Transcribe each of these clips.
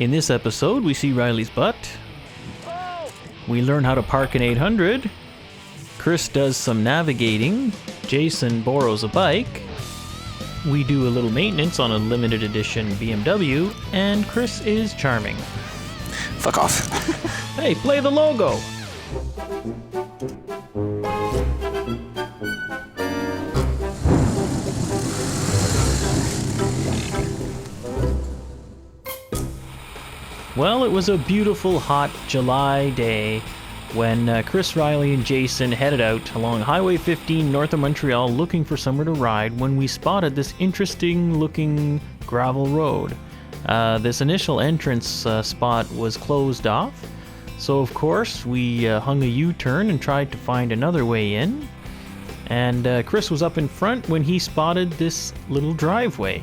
In this episode, we see Riley's butt. We learn how to park an 800. Chris does some navigating. Jason borrows a bike. We do a little maintenance on a limited edition BMW, and Chris is charming. Fuck off. Hey, play the logo! Well, it was a beautiful, hot July day when Chris, Riley, and Jason headed out along Highway 15 north of Montreal looking for somewhere to ride when we spotted this interesting-looking gravel road. This initial entrance spot was closed off, so of course we hung a U-turn and tried to find another way in. And Chris was up in front when he spotted this little driveway.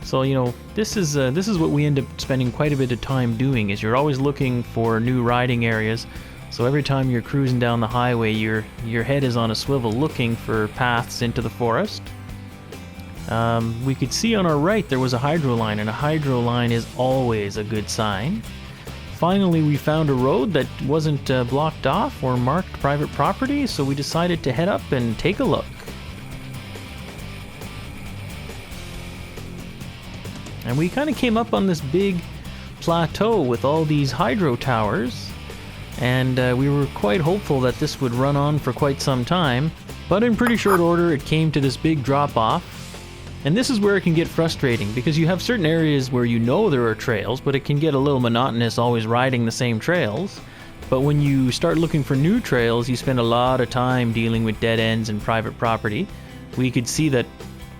So, you know, this is what we end up spending quite a bit of time doing, is you're always looking for new riding areas. So every time you're cruising down the highway, your head is on a swivel looking for paths into the forest. We could see on our right there was a hydro line, and a hydro line is always a good sign. Finally, we found a road that wasn't blocked off or marked private property, so we decided to head up and take a look. And we kind of came up on this big plateau with all these hydro towers, and we were quite hopeful that this would run on for quite some time, but in pretty short order it came to this big drop-off. And this is where it can get frustrating, because you have certain areas where you know there are trails, but it can get a little monotonous always riding the same trails. But when you start looking for new trails, you spend a lot of time dealing with dead ends and private property. We could see that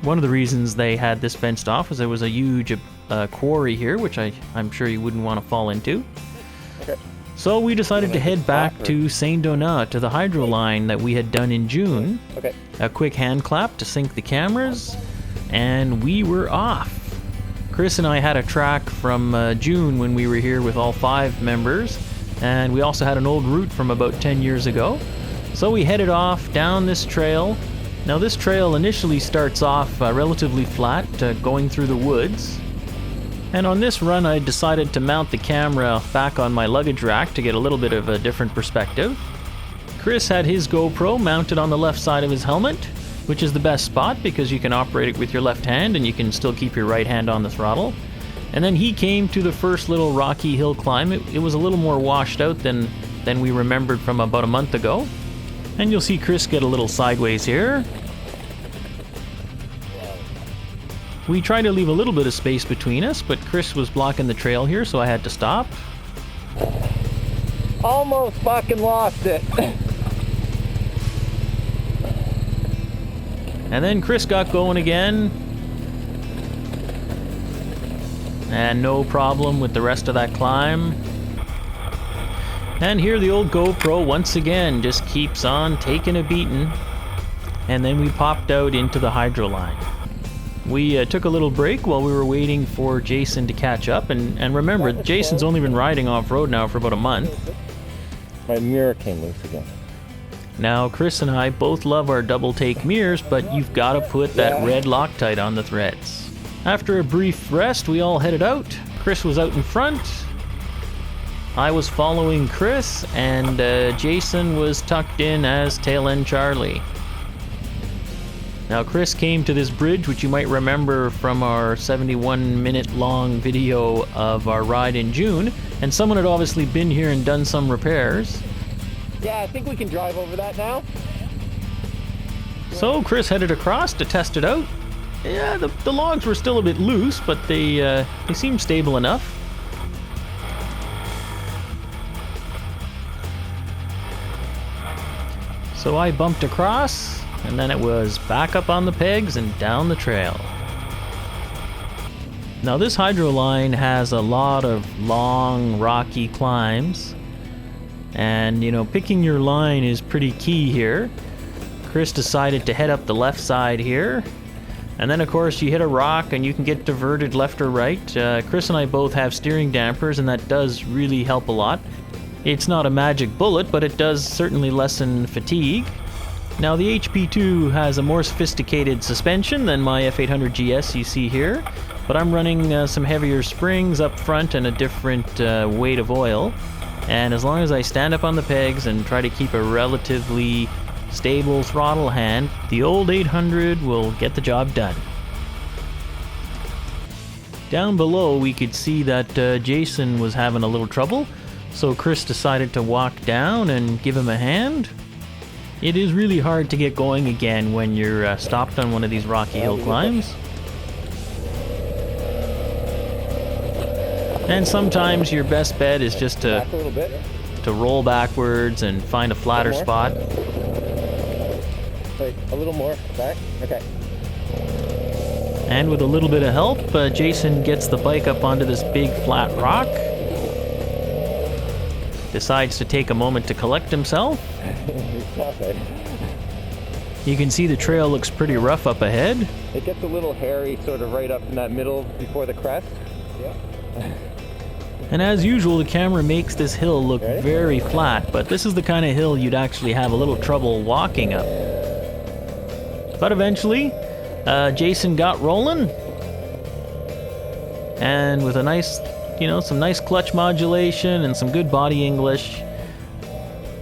one of the reasons they had this fenced off was there was a huge quarry here, which I'm sure you wouldn't want to fall into. Okay. So we decided to head back to Saint-Donat, to the hydro line that we had done in June. Okay. A quick hand clap to sync the cameras, and we were off. Chris and I had a track from June when we were here with all 5 members, and we also had an old route from about 10 years ago. So we headed off down this trail. Now this trail initially starts off relatively flat, going through the woods. And on this run I decided to mount the camera back on my luggage rack to get a little bit of a different perspective. Chris had his GoPro mounted on the left side of his helmet, which is the best spot because you can operate it with your left hand and you can still keep your right hand on the throttle. And then he came to the first little rocky hill climb. It was a little more washed out than we remembered from about a month ago. And you'll see Chris get a little sideways here. We tried to leave a little bit of space between us, but Chris was blocking the trail here, so I had to stop. Almost fucking lost it. And then Chris got going again. And no problem with the rest of that climb. And here the old GoPro once again just keeps on taking a beating. And then we popped out into the hydro line. We took a little break while we were waiting for Jason to catch up. And remember, Jason's only been riding off-road now for about a month. My mirror came loose again. Now, Chris and I both love our double-take mirrors, but you've got to put that red Loctite on the threads. After a brief rest, we all headed out. Chris was out in front. I was following Chris, and Jason was tucked in as Tail End Charlie. Now, Chris came to this bridge, which you might remember from our 71-minute-long video of our ride in June, and someone had obviously been here and done some repairs. Yeah, I think we can drive over that now. So Chris headed across to test it out. Yeah, the logs were still a bit loose, but they seemed stable enough. So I bumped across, and then it was back up on the pegs and down the trail. Now this hydro line has a lot of long, rocky climbs. And, you know, picking your line is pretty key here. Chris decided to head up the left side here. And then, of course, you hit a rock and you can get diverted left or right. Chris and I both have steering dampers, and that does really help a lot. It's not a magic bullet, but it does certainly lessen fatigue. Now, the HP2 has a more sophisticated suspension than my F800GS you see here, but I'm running some heavier springs up front and a different weight of oil. And as long as I stand up on the pegs and try to keep a relatively stable throttle hand, the old 800 will get the job done. Down below we could see that Jason was having a little trouble, so Chris decided to walk down and give him a hand. It is really hard to get going again when you're stopped on one of these rocky hill climbs. And sometimes your best bet is just to roll backwards and find a flatter spot. Wait, a little more back. Okay. And with a little bit of help, Jason gets the bike up onto this big flat rock. Decides to take a moment to collect himself. You can see the trail looks pretty rough up ahead. It gets a little hairy sort of right up in that middle before the crest. Yeah. And as usual, the camera makes this hill look very flat, but this is the kind of hill you'd actually have a little trouble walking up. But eventually, Jason got rolling, and with a nice, some nice clutch modulation and some good body English,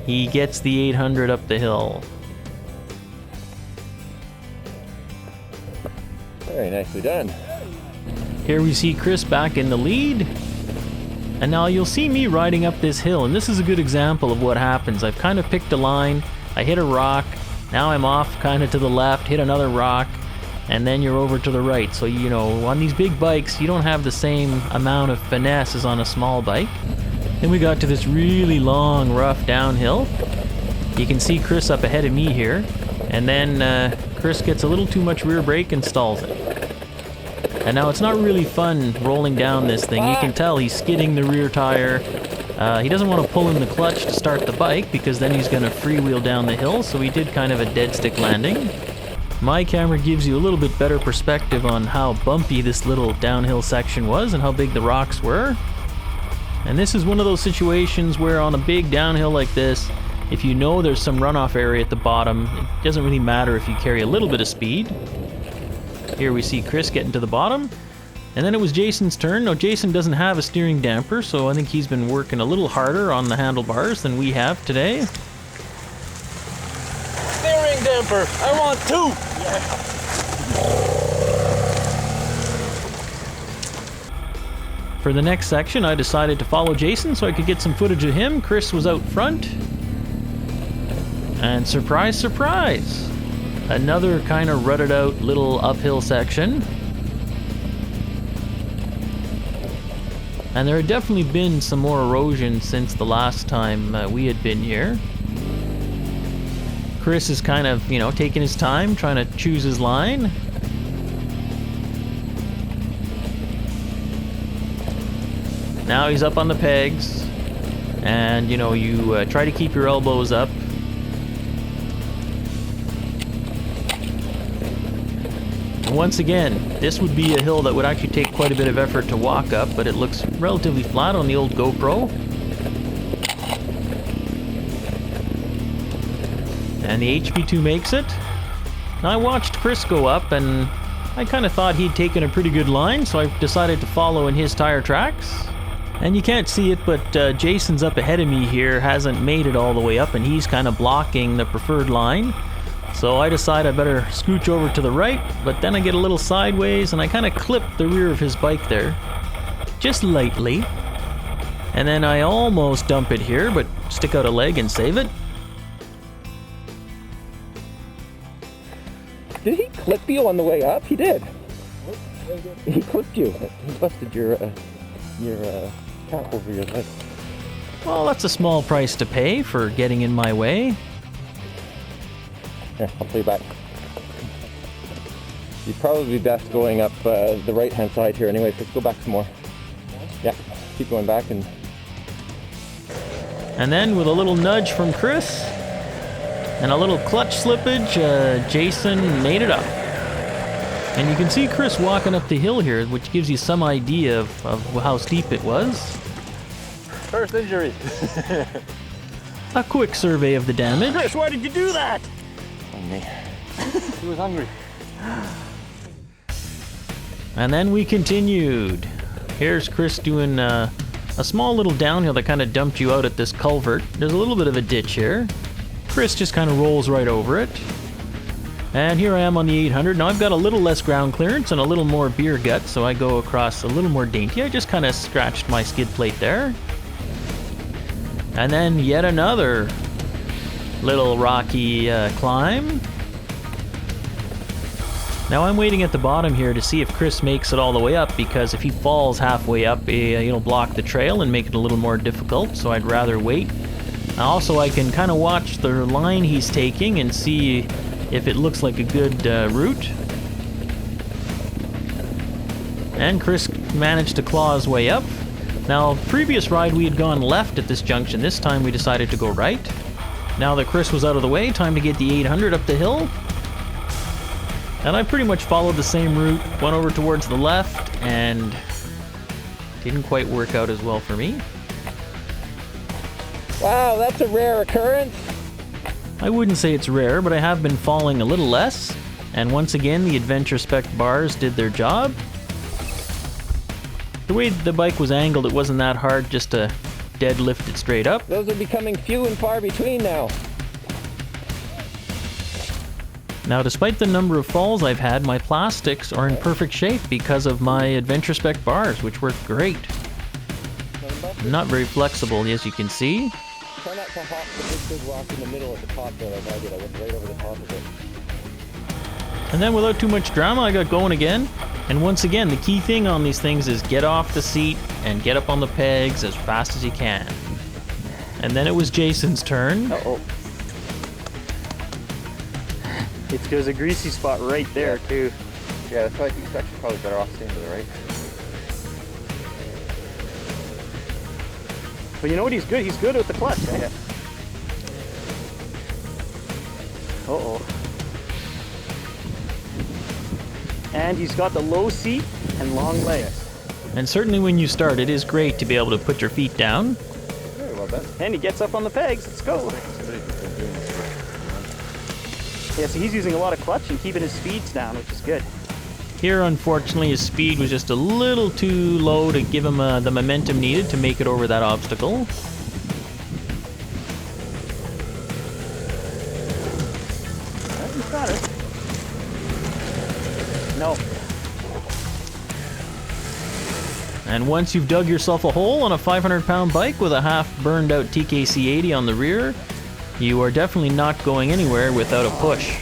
he gets the 800 up the hill. Very nicely done. Here we see Chris back in the lead. And now you'll see me riding up this hill, and this is a good example of what happens. I've kind of picked a line, I hit a rock, now I'm off kind of to the left, hit another rock, and then you're over to the right. So, on these big bikes, you don't have the same amount of finesse as on a small bike. Then we got to this really long, rough downhill. You can see Chris up ahead of me here, and then Chris gets a little too much rear brake and stalls it. And now it's not really fun rolling down this thing. You can tell he's skidding the rear tire. He doesn't want to pull in the clutch to start the bike because then he's going to freewheel down the hill, so he did kind of a dead stick landing. My camera gives you a little bit better perspective on how bumpy this little downhill section was and how big the rocks were. And this is one of those situations where on a big downhill like this, if you know there's some runoff area at the bottom, it doesn't really matter if you carry a little bit of speed. Here we see Chris getting to the bottom, and then it was Jason's turn. Now Jason doesn't have a steering damper, so I think he's been working a little harder on the handlebars than we have today. Steering damper, I want two! For the next section, I decided to follow Jason so I could get some footage of him. Chris was out front, and surprise, surprise! Another kind of rutted out little uphill section. And there had definitely been some more erosion since the last time we had been here. Chris is kind of, taking his time, trying to choose his line. Now he's up on the pegs, and you try to keep your elbows up. Once again, this would be a hill that would actually take quite a bit of effort to walk up, but it looks relatively flat on the old GoPro. And the HP2 makes it. Now I watched Chris go up, and I kind of thought he'd taken a pretty good line, so I decided to follow in his tire tracks. And you can't see it, but Jason's up ahead of me here, hasn't made it all the way up, and he's kind of blocking the preferred line. So I decide I better scooch over to the right, but then I get a little sideways and I kind of clip the rear of his bike there, just lightly. And then I almost dump it here, but stick out a leg and save it. Did he clip you on the way up? He did. He clipped you. He busted your cap over your leg. Well, that's a small price to pay for getting in my way. Here, I'll play back. You'd probably be best going up the right-hand side here anyway, so go back some more. Yeah, keep going back and... And then with a little nudge from Chris and a little clutch slippage, Jason made it up. And you can see Chris walking up the hill here, which gives you some idea of how steep it was. First injury. A quick survey of the damage. Chris, why did you do that? He was hungry. And then we continued. Here's Chris doing a small little downhill that kind of dumped you out at this culvert. There's a little bit of a ditch here. Chris just kind of rolls right over it. And here I am on the 800. Now I've got a little less ground clearance and a little more beer gut, so I go across a little more dainty. I just kind of scratched my skid plate there. And then yet another little rocky climb. Now I'm waiting at the bottom here to see if Chris makes it all the way up, because if he falls halfway up, it'll block the trail and make it a little more difficult, so I'd rather wait. Also, I can kind of watch the line he's taking and see if it looks like a good route. And Chris managed to claw his way up. Now, previous ride we had gone left at this junction. This time we decided to go right. Now that Chris was out of the way, time to get the 800 up the hill. And I pretty much followed the same route, went over towards the left, and didn't quite work out as well for me. Wow, that's a rare occurrence. I wouldn't say it's rare, but I have been falling a little less. And once again, the Adventure Spec bars did their job. The way the bike was angled, it wasn't that hard just to deadlift it straight up. Those are becoming few and far between now. Now, despite the number of falls I've had, my plastics are in perfect shape because of my Adventure Spec bars, which work great. Not very flexible, as you can see. Try not to hop the big rock in the middle at the top there like I did. I went right over the top of it. And then without too much drama, I got going again. And once again, the key thing on these things is get off the seat and get up on the pegs as fast as you can. And then it was Jason's turn. Uh-oh. There's a greasy spot right there, too. Yeah, that's why I think it's actually probably better off staying to the right. But you know what? He's good. He's good with the clutch, eh? Yeah. Uh-oh. And he's got the low seat and long legs. And certainly when you start, it is great to be able to put your feet down. Very well done. And he gets up on the pegs. Let's go. Yeah, so he's using a lot of clutch and keeping his speeds down, which is good. Here, unfortunately, his speed was just a little too low to give him the momentum needed to make it over that obstacle. He's got it. No. And once you've dug yourself a hole on a 500-pound bike with a half-burned-out TKC 80 on the rear, you are definitely not going anywhere without a push.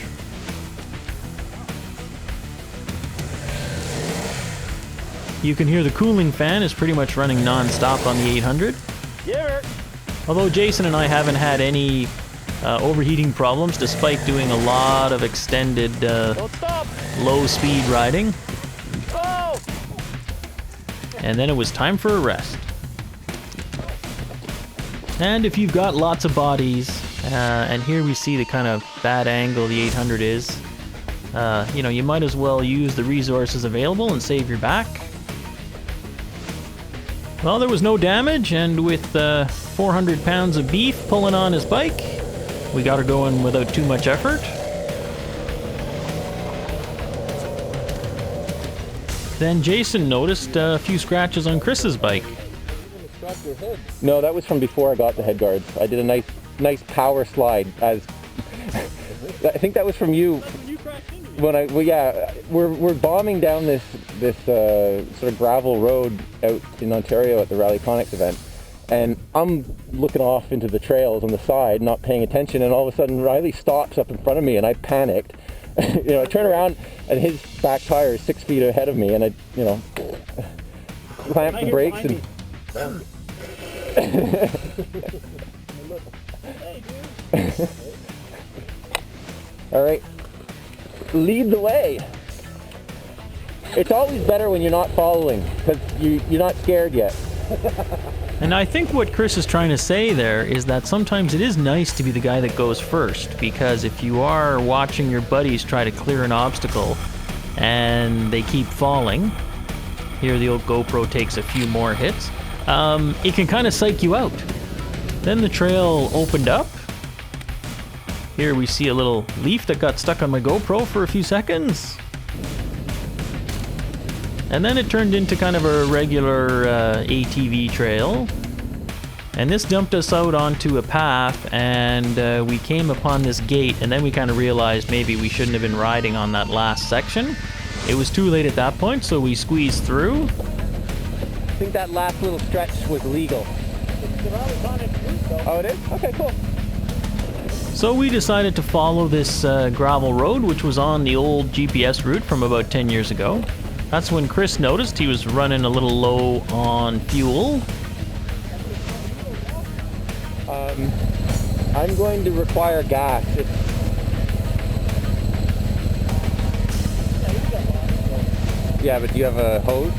You can hear the cooling fan is pretty much running non-stop on the 800. Yeah. Although Jason and I haven't had any overheating problems despite doing a lot of extended Don't stop. low-speed riding. Oh! And then it was time for a rest. And if you've got lots of bodies, and here we see the kind of bad angle the 800 is, you might as well use the resources available and save your back. Well, there was no damage, and with 400 pounds of beef pulling on his bike, we got her going without too much effort. Then Jason noticed a few scratches on Chris's bike. No, that was from before I got the head guards. I did a nice power slide. I think that was from you. When we're bombing down this sort of gravel road out in Ontario at the Reconnaissance event, and I'm looking off into the trails on the side, not paying attention, and all of a sudden Riley stops up in front of me, and I panicked. I turn around, and his back tire is 6 feet ahead of me, and I clamped the brakes and. All right. Lead the way. It's always better when you're not following, because you're not scared yet. And I think what Chris is trying to say there is that sometimes it is nice to be the guy that goes first, because if you are watching your buddies try to clear an obstacle and they keep falling, here the old GoPro takes a few more hits, it can kind of psych you out. Then the trail opened up. Here we see a little leaf that got stuck on my GoPro for a few seconds. And then it turned into kind of a regular ATV trail. And this dumped us out onto a path, and we came upon this gate, and then we kind of realized maybe we shouldn't have been riding on that last section. It was too late at that point, so we squeezed through. I think that last little stretch was legal. Oh, it is? Okay, cool. So we decided to follow this gravel road, which was on the old GPS route from about 10 years ago. That's when Chris noticed he was running a little low on fuel. I'm going to require gas. Yeah, but do you have a hose?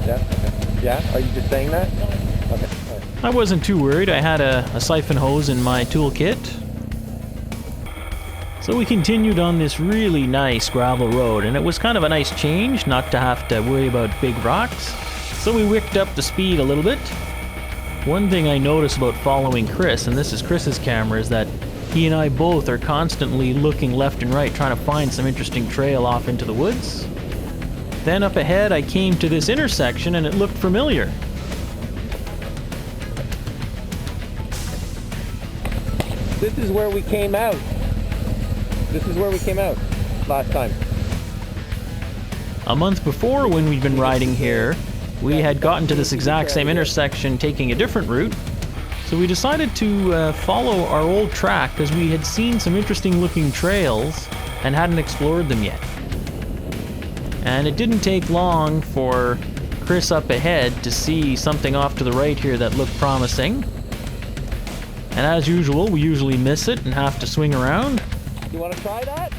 Yeah? Okay. Yeah? Are you just saying that? Okay. All right. I wasn't too worried. I had a siphon hose in my toolkit. So we continued on this really nice gravel road, and it was kind of a nice change not to have to worry about big rocks. So we wicked up the speed a little bit. One thing I noticed about following Chris, and this is Chris's camera, is that he and I both are constantly looking left and right trying to find some interesting trail off into the woods. Then up ahead I came to this intersection and it looked familiar. This is where we came out. This is where we came out last time. A month before, when we'd been riding here, we had gotten to this exact same intersection taking a different route. So we decided to follow our old track because we had seen some interesting looking trails and hadn't explored them yet. And it didn't take long for Chris up ahead to see something off to the right here that looked promising. And as usual, we usually miss it and have to swing around. You want to try that?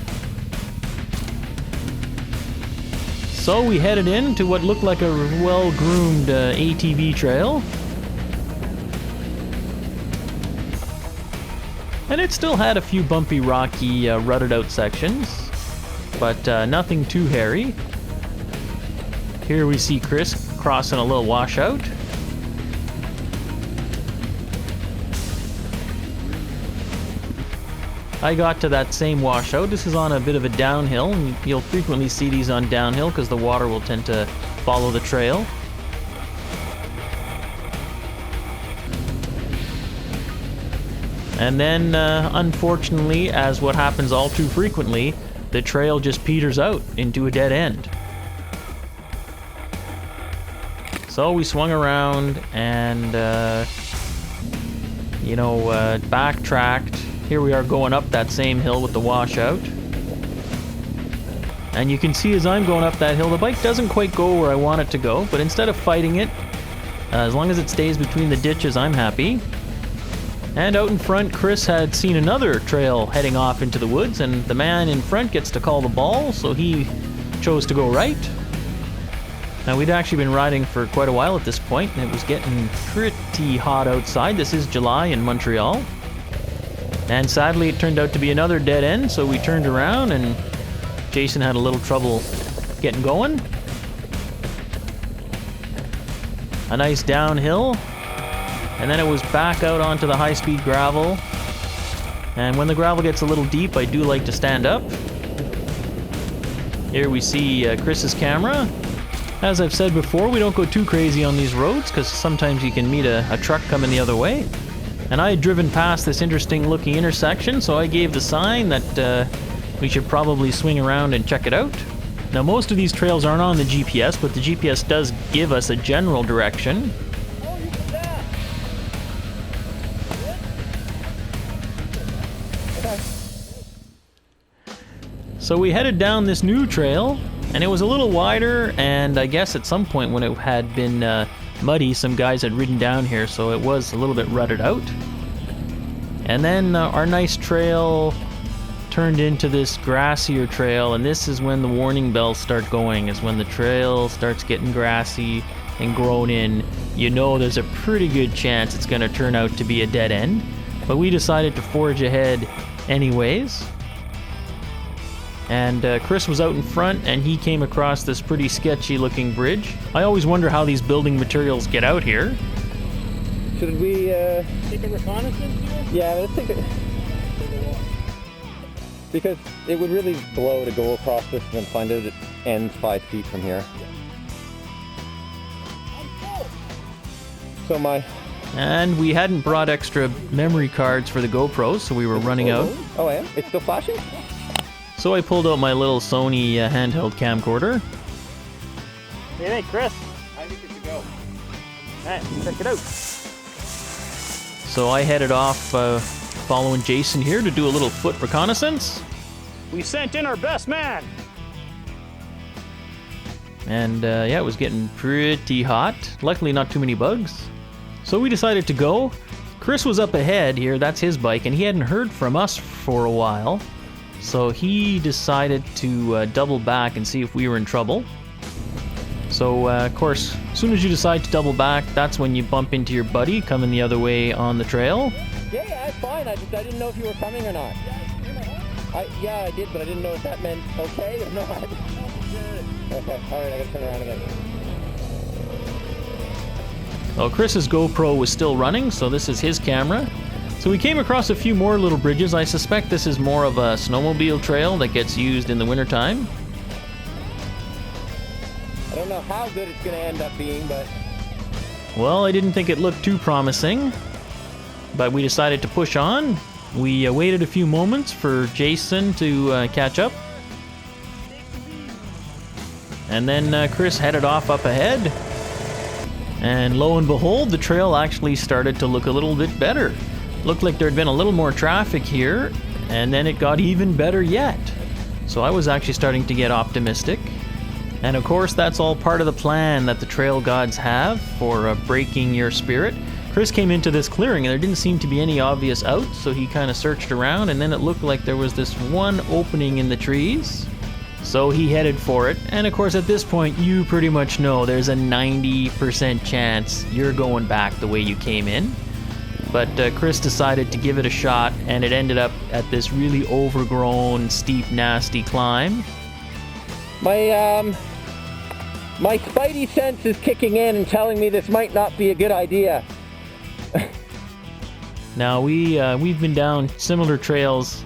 So we headed into what looked like a well-groomed ATV trail. And it still had a few bumpy, rocky, rutted out sections, but nothing too hairy. Here we see Chris crossing a little washout. I got to that same washout. This is on a bit of a downhill, and you'll frequently see these on downhill because the water will tend to follow the trail. And then, unfortunately, as what happens all too frequently, the trail just peters out into a dead end. So we swung around and, backtracked. Here we are going up that same hill with the washout. And you can see as I'm going up that hill, the bike doesn't quite go where I want it to go, but instead of fighting it, as long as it stays between the ditches, I'm happy. And out in front, Chris had seen another trail heading off into the woods, and the man in front gets to call the ball, so he chose to go right. Now, we'd actually been riding for quite a while at this point, and it was getting pretty hot outside. This is July in Montreal. And sadly, it turned out to be another dead end, so we turned around and Jason had a little trouble getting going. A nice downhill, and then it was back out onto the high-speed gravel. And when the gravel gets a little deep, I do like to stand up. Here we see Chris's camera. As I've said before, we don't go too crazy on these roads because sometimes you can meet a truck coming the other way. And I had driven past this interesting looking intersection, so I gave the sign that we should probably swing around and check it out. Now, most of these trails aren't on the GPS, but the GPS does give us a general direction. So we headed down this new trail, and it was a little wider, and I guess at some point when it had been muddy, some guys had ridden down here, so it was a little bit rutted out. And then our nice trail turned into this grassier trail, and this is when the warning bells start going, is when the trail starts getting grassy and grown in. You know there's a pretty good chance it's going to turn out to be a dead end, but we decided to forge ahead anyways. And Chris was out in front, and he came across this pretty sketchy looking bridge. I always wonder how these building materials get out here. Should we Take a reconnaissance here? Yeah, let's take it. Because it would really blow to go across this and then find out it ends 5 feet from here. So my... And we hadn't brought extra memory cards for the GoPro, so we were running out. Oh, I am? It's still flashing? So I pulled out my little Sony handheld camcorder. What do you think, Chris? I think it's a go. Alright, check it out. So I headed off following Jason here to do a little foot reconnaissance. We sent in our best man. And yeah, it was getting pretty hot. Luckily not too many bugs. So we decided to go. Chris was up ahead here, that's his bike, and he hadn't heard from us for a while. So he decided to double back and see if we were in trouble. So of course, as soon as you decide to double back, that's when you bump into your buddy coming the other way on the trail. Yeah, it's fine. I didn't know if you were coming or not. Yeah, I did, but I didn't know if that meant okay or not. Okay, alright, I gotta turn around again. Well, Chris's GoPro was still running, so this is his camera. So we came across a few more little bridges. I suspect this is more of a snowmobile trail that gets used in the wintertime. I don't know how good it's gonna end up being, but... Well, I didn't think it looked too promising, but we decided to push on. We waited a few moments for Jason to catch up. And then Chris headed off up ahead. And lo and behold, the trail actually started to look a little bit better. Looked like there had been a little more traffic here, and then it got even better yet. So I was actually starting to get optimistic. And of course, that's all part of the plan that the trail gods have for breaking your spirit. Chris came into this clearing and there didn't seem to be any obvious out, so he kind of searched around, and then it looked like there was this one opening in the trees. So he headed for it, and of course at this point you pretty much know there's a 90% chance you're going back the way you came in. But Chris decided to give it a shot, and it ended up at this really overgrown, steep, nasty climb. My spidey sense is kicking in and telling me this might not be a good idea. Now we've been down similar trails,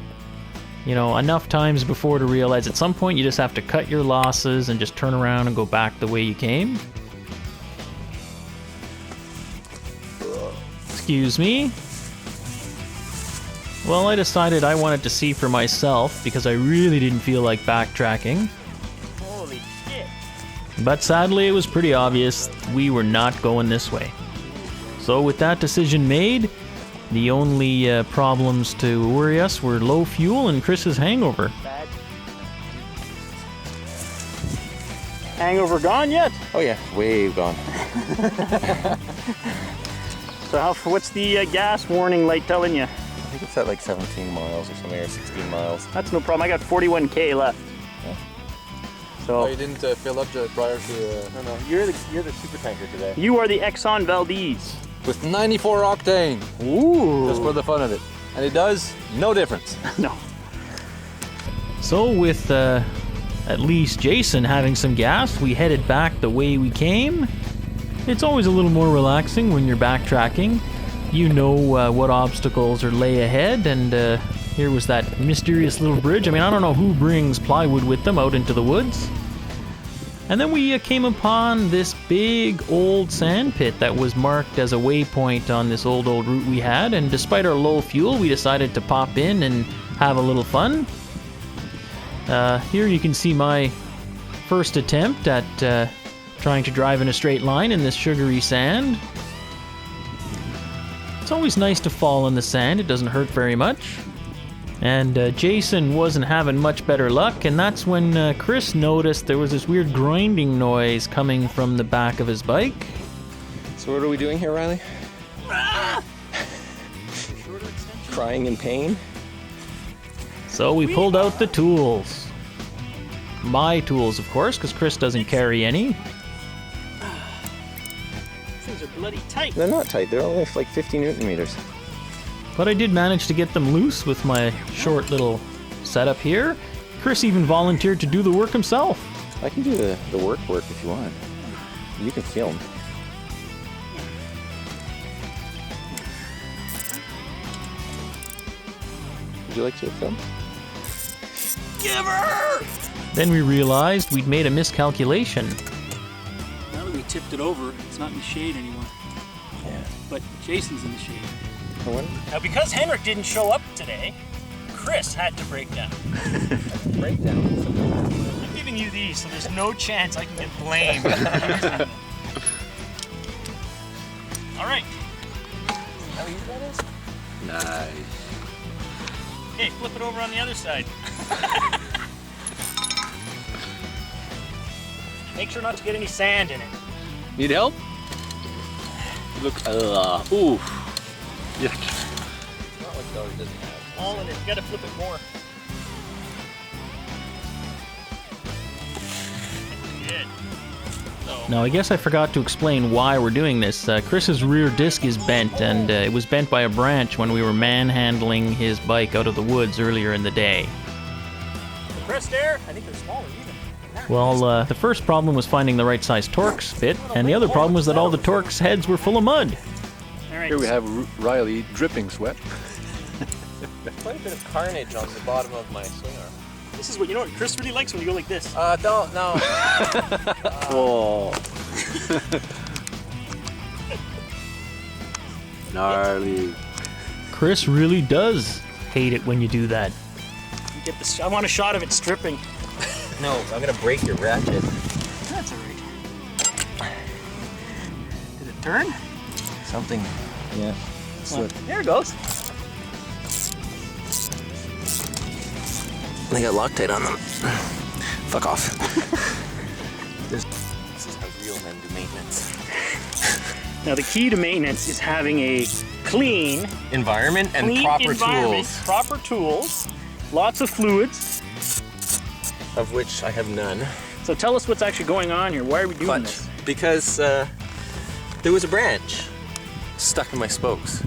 you know, enough times before to realize at some point you just have to cut your losses and just turn around and go back the way you came. Excuse me. Well, I decided I wanted to see for myself because I really didn't feel like backtracking. Holy shit. But sadly, it was pretty obvious we were not going this way. So with that decision made, the only problems to worry us were low fuel and Chris's hangover. Bad. Hangover gone yet? Oh yeah, way gone. So what's the gas warning light telling you? I think it's at like 17 miles or something, or 16 miles. That's no problem. I got 41K left. Yeah. So you didn't fill up prior to... No, you're the super tanker today. you are the Exxon Valdez. With 94 octane, Ooh. just for the fun of it. And it does no difference. No. So with at least Jason having some gas, we headed back the way we came. It's always a little more relaxing when you're backtracking. You know what obstacles are lay ahead, and here was that mysterious little bridge. I mean, I don't know who brings plywood with them out into the woods. And then we came upon this big old sand pit that was marked as a waypoint on this old route we had, and despite our low fuel, we decided to pop in and have a little fun. Here you can see my first attempt at trying to drive in a straight line in this sugary sand. It's always nice to fall in the sand, it doesn't hurt very much. And Jason wasn't having much better luck, and that's when Chris noticed there was this weird grinding noise coming from the back of his bike. So what are we doing here, Riley? Crying in pain? So we pulled out the tools. My tools, of course, because Chris doesn't carry any. Things are bloody tight. They're not tight, they're only like 50 Newton meters. But I did manage to get them loose with my short little setup here. Chris even volunteered to do the work himself. I can do the work if you want. You can film. Would you like to film? Then we realized we'd made a miscalculation. Now that we tipped it over, it's not in the shade anymore. but Jason's in the shade. I wonder. Now, because Henrik didn't show up today, Chris had to break down. Breakdown. I'm giving you these, so there's no chance I can get blamed. All right. Nice. Hey, flip it over on the other side. Make sure not to get any sand in it. Need help? Look. Ooh. Yuck. Not like dog doesn't have. All in it. You gotta flip it more. Good. So, Now, I guess I forgot to explain why we're doing this. Chris's rear disc is bent, and it was bent by a branch when we were manhandling his bike out of the woods earlier in the day. the pressed air, I think they're smaller even. Well, the first problem was finding the right size Torx bit, and the other problem was that all the Torx heads were full of mud. All right. Here we have Riley dripping sweat. Quite a bit of carnage on the bottom of my swing arm. This is what, you know what Chris really likes when you go like this. Don't, no. Whoa. Gnarly. Chris really does hate it when you do that. You get this. I want a shot of it stripping. No, I'm gonna break your ratchet. That's all right. Did it turn? Something. Yeah. Slip. There it goes. They got Loctite on them. Fuck off. This is how real men do maintenance. Now the key to maintenance is having a clean Environment and proper environment, tools, proper tools, lots of fluids. of which I have none. So tell us what's actually going on here. Why are we doing this? Because there was a branch stuck in my spokes,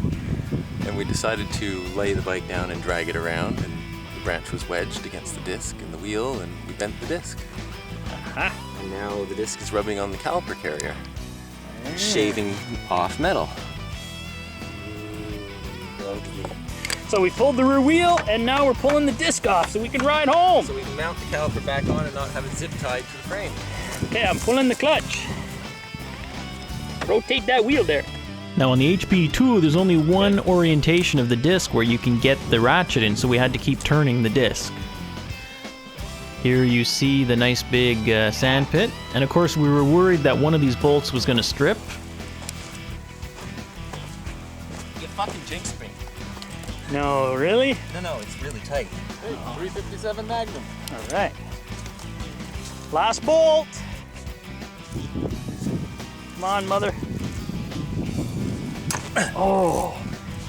and we decided to lay the bike down and drag it around, and the branch was wedged against the disc and the wheel, and we bent the disc. Uh-huh. And now the disc is rubbing on the caliper carrier, shaving off metal. So we pulled the rear wheel and now we're pulling the disc off so we can ride home. So we can mount the caliper back on and not have it zip tied to the frame. Okay, I'm pulling the clutch. Rotate that wheel there. Now on the HP2, there's only one orientation of the disc where you can get the ratchet in, so we had to keep turning the disc. Here you see the nice big sand pit, and of course we were worried that one of these bolts was going to strip. You fucking jinxed me. No, really? No, it's really tight. Hey, 357 Magnum. All right. Last bolt. Come on, mother. Oh,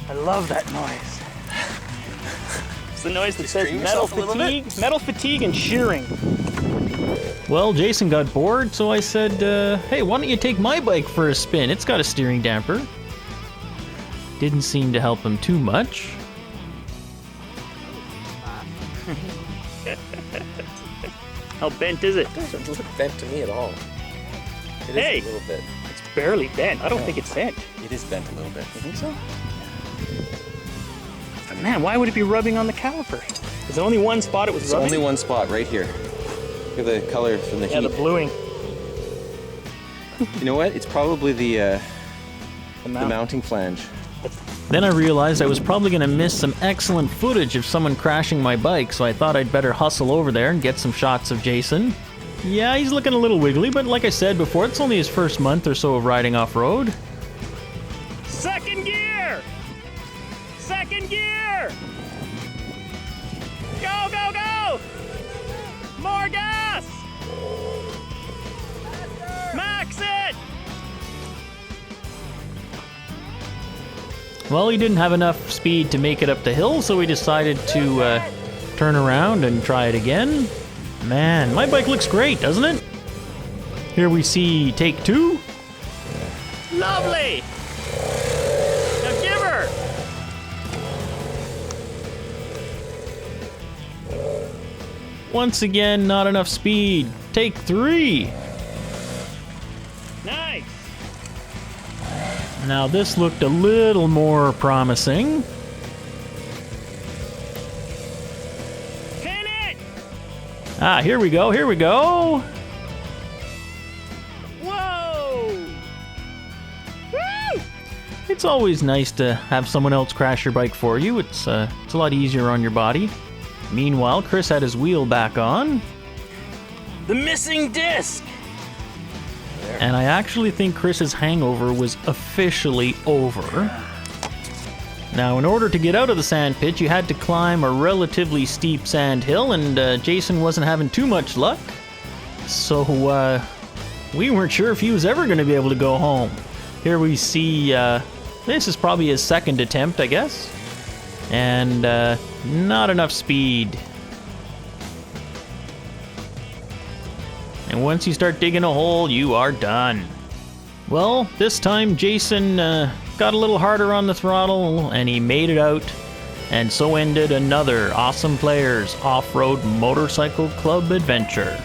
I love that noise. It's the noise that says scream metal yourself a little bit? fatigue and shearing. Well, Jason got bored, so I said, hey, why don't you take my bike for a spin? It's got a steering damper. Didn't seem to help him too much. How bent is it? It doesn't look bent to me at all. It Hey! is a little bit. It's barely bent. I don't think it's bent. It is bent a little bit. You think so? But man, why would it be rubbing on the caliper? Is there only one spot it was There's rubbing? only one spot right here. Look at the color from the Yeah, heat. the bluing. You know what? It's probably the The mount. mounting flange. Then I realized I was probably going to miss some excellent footage of someone crashing my bike, so I thought I'd better hustle over there and get some shots of Jason. Yeah, he's looking a little wiggly, but like I said before, it's only his first month or so of riding off-road. Second gear! Second gear! Go, go, go! More gas! Max it! Well, he didn't have enough speed to make it up the hill, so we decided to turn around and try it again. Man, my bike looks great, doesn't it? Here we see take two. Lovely! Now give her! Once again, not enough speed. Take three. Nice! Now this looked a little more promising. Pin it! Ah, here we go, here we go. Whoa! Woo! It's always nice to have someone else crash your bike for you. It's a lot easier on your body. Meanwhile, Chris had his wheel back on. The missing disc! And I actually think Chris's hangover was officially over. Now, in order to get out of the sand pit, you had to climb a relatively steep sand hill, and Jason wasn't having too much luck. So, we weren't sure if he was ever going to be able to go home. Here we see, this is probably his second attempt, I guess. And, not enough speed. And once you start digging a hole, you are done. Well, this time Jason got a little harder on the throttle and he made it out. And so ended another Awesome Players Off-Road Motorcycle Club adventure.